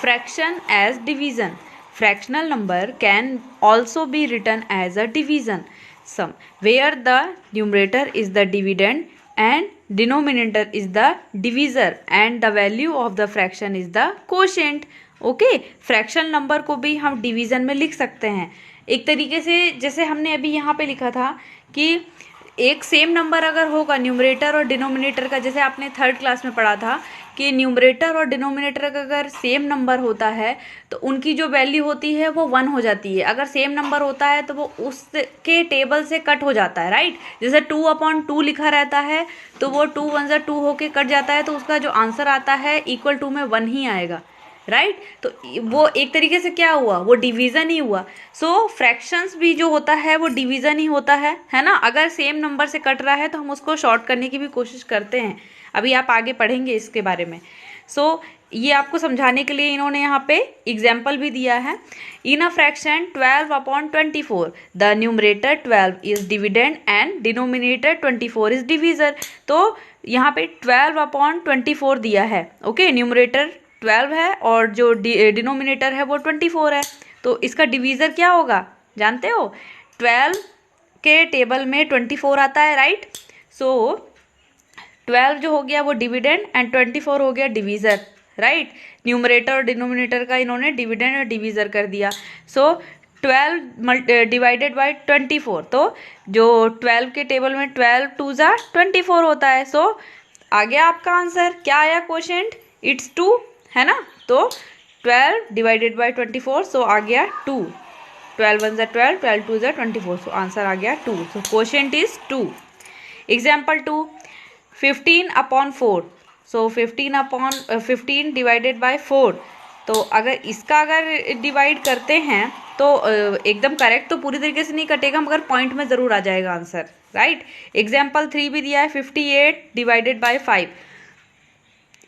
fraction as division. Fractional number can also be written as a division sum, where the numerator is the dividend and denominator is the divisor and the value of the fraction is the quotient. Okay, fraction number को भी हम division में लिख सकते हैं एक तरीके से, जैसे हमने अभी यहाँ पे लिखा था कि एक सेम नंबर अगर होगा न्यूमरेटर और डिनोमिनेटर का, जैसे आपने थर्ड क्लास में पढ़ा था कि न्यूमरेटर और डिनोमिनेटर का अगर सेम नंबर होता है तो उनकी जो वैल्यू होती है वो 1 हो जाती है। अगर सेम नंबर होता है तो वो उसके टेबल से कट हो जाता है, राइट। जैसे 2/2 लिखा रहता है तो वो 2 1 जा 2 होके कट जाता है, तो उसका जो आंसर आता है इक्वल टू में 1 ही आएगा, राइट। तो वो एक तरीके से क्या हुआ, वो डिवीजन ही हुआ। सो फ्रैक्शंस भी जो होता है वो डिवीजन ही होता है ना। अगर सेम नंबर से कट रहा है तो हम उसको शॉर्ट करने की भी कोशिश करते हैं, अभी आप आगे पढ़ेंगे इसके बारे में। सो ये आपको समझाने के लिए इन्होंने यहाँ पे एग्जाम्पल भी दिया है। In a fraction 12/24 the numerator 12 is dividend and denominator 24 is divisor. तो यहाँ पे 12/24 दिया है, ओके। न्यूमरेटर 12 है और जो डिनोमिनेटर है वो 24 है, तो इसका डिवीज़र क्या होगा जानते हो? 12 के टेबल में 24 आता है, राइट। सो 12 जो हो गया वो डिविडेंड एंड 24 हो गया डिवीज़र, राइट। न्यूमरेटर और डिनोमिनेटर का इन्होंने डिविडेंड और डिवीज़र कर दिया। सो 12 डिवाइडेड बाई 24, तो जो 12 के टेबल में 12 2 जा 24 होता है। सो आ गया आपका आंसर, क्या आया क्वोशिएंट? इट्स 2, है ना। तो 12 डिवाइडेड बाई 24, सो आ गया 2। 12 1 जा 12, 12 2 जा 24, सो आंसर आ गया 2। So quotient is 2। Example 2, 15/4, so 15 divided by 4। तो अगर इसका अगर डिवाइड करते हैं तो एकदम करेक्ट तो पूरी तरीके से नहीं कटेगा, मगर पॉइंट में ज़रूर आ जाएगा आंसर, राइट। एग्जाम्पल 3 भी दिया है, 58 divided by 5,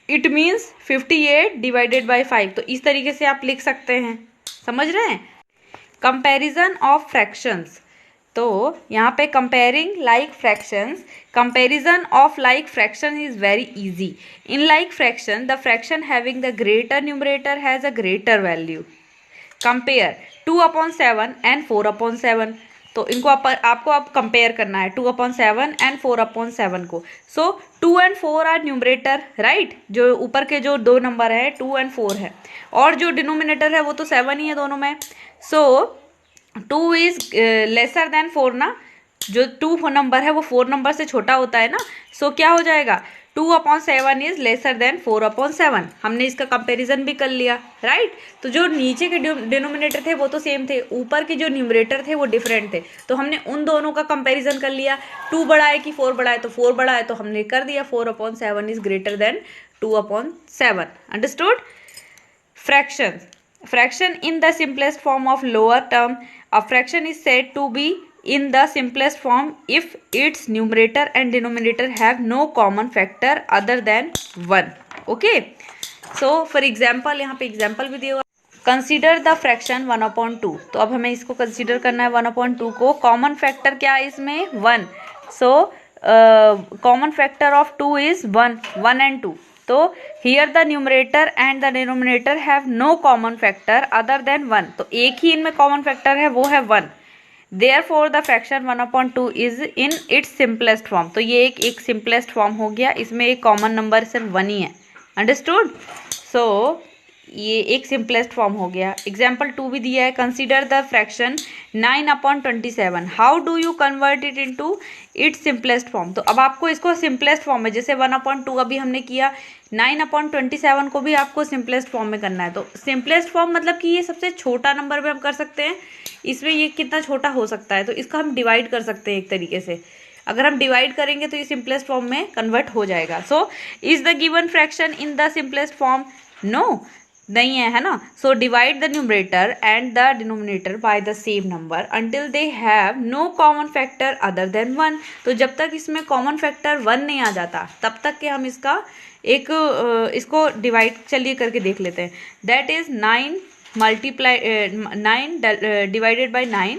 it means 58 divided by 5। तो इस तरीके से आप लिख सकते हैं, समझ रहे हैं। कंपैरिजन ऑफ फ्रैक्शंस, तो यहाँ पे comparing like fractions, comparison of like fraction is very easy. In like fraction the fraction having the greater numerator has a greater value. Compare 2/7 and 4/7, तो इनको आपको अब कंपेयर करना है 2/7 एंड 4/7 को। सो 2 and 4 आर न्यूमरेटर, राइट। जो ऊपर के जो दो नंबर है 2 and 4 है, और जो डिनोमिनेटर है वो तो 7 ही है दोनों में। सो 2 इज लेसर देन 4 ना, जो 2 नंबर है वो 4 नंबर से छोटा होता है ना। सो क्या हो जाएगा, 2/7 इज लेसर देन 4/7। हमने इसका कंपैरिजन भी कर लिया, राइट। तो जो नीचे के डिनोमिनेटर थे वो तो सेम थे, ऊपर के जो न्यूमरेटर थे वो डिफरेंट थे, तो हमने उन दोनों का कंपैरिजन कर लिया। 2 बड़ा है कि 4 बड़ा है, तो 4 बड़ा है तो हमने कर दिया 4/7 is greater than 2/7। Understood. Fraction, fraction in the simplest form of lower term, a fraction is said to be in the simplest form if its numerator and denominator have no common factor other than 1. okay, so for example यहाँ पे example भी दिया हुआ, consider the fraction 1/2। तो अब हमें इसको consider करना है 1/2 को। common factor क्या है इसमें? 1। so common factor of 2 is 1 and 2। तो here the numerator and the denominator have no common factor other than 1। तो एक ही इनमें common factor है, वो है 1। therefore the fraction 1/2 is in its simplest form। तो ये एक simplest form हो गया, इसमें एक common number सिर्फ 1 ही है। understood। so ये एक सिंपलेस्ट फॉर्म हो गया। एग्जाम्पल 2 भी दिया है, consider the fraction 9/27, how do you convert it into its simplest form. तो अब आपको इसको सिंपलेस्ट फॉर्म में, जैसे 1/2 अभी हमने किया, 9/27 को भी आपको सिंपलेस्ट फॉर्म में करना है। तो सिंपलेस्ट फॉर्म मतलब कि ये सबसे छोटा नंबर भी हम कर सकते हैं, इसमें ये कितना छोटा हो सकता है, तो इसका हम डिवाइड कर सकते हैं एक तरीके से। अगर हम डिवाइड करेंगे तो ये सिंपलेस्ट फॉर्म में कन्वर्ट हो जाएगा। So is the given fraction in the simplest form? No, नहीं है ना। So divide the numerator and the denominator by the same number until they have no common factor other than 1। तो जब तक इसमें कॉमन फैक्टर 1 नहीं आ जाता तब तक के हम इसका एक इसको डिवाइड चलिए करके देख लेते हैं। That is 9 divided by 9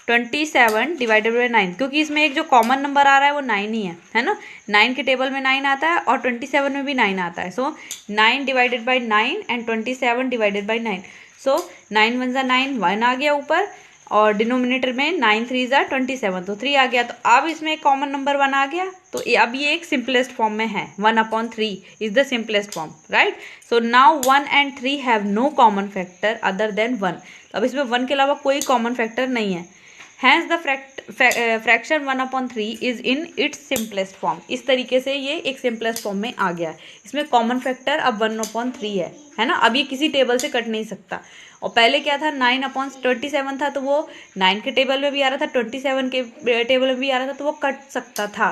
27 divided by 9, क्योंकि इसमें एक जो कॉमन नंबर आ रहा है वो 9 ही है ना। 9 के टेबल में 9 आता है और 27 में भी 9 आता है। सो 9 divided by 9 and 27 divided by 9। So 9 one ज़ा 9, 1 आ गया ऊपर, और डिनोमिनेटर में 9 3 ज़ा 27, तो 3 आ गया। तो अब इसमें एक कॉमन नंबर 1 आ गया, तो अब ये एक सिंपलेस्ट फॉर्म में है। 1/3 is the simplest form, right. So now 1 and 3 have no common factor other than 1। तो अब इसमें 1 के अलावा कोई कॉमन फैक्टर नहीं है। Hence the fraction 1/3 is in its simplest form. इस तरीके से ये एक सिंपलेस्ट फॉर्म में आ गया। इसमें कॉमन फैक्टर अब 1/3 है ना। अब ये किसी टेबल से कट नहीं सकता। और पहले क्या था, 9/27 था, तो वो 9 के टेबल में भी आ रहा था, 27 के टेबल में भी आ रहा था, तो वो कट सकता था।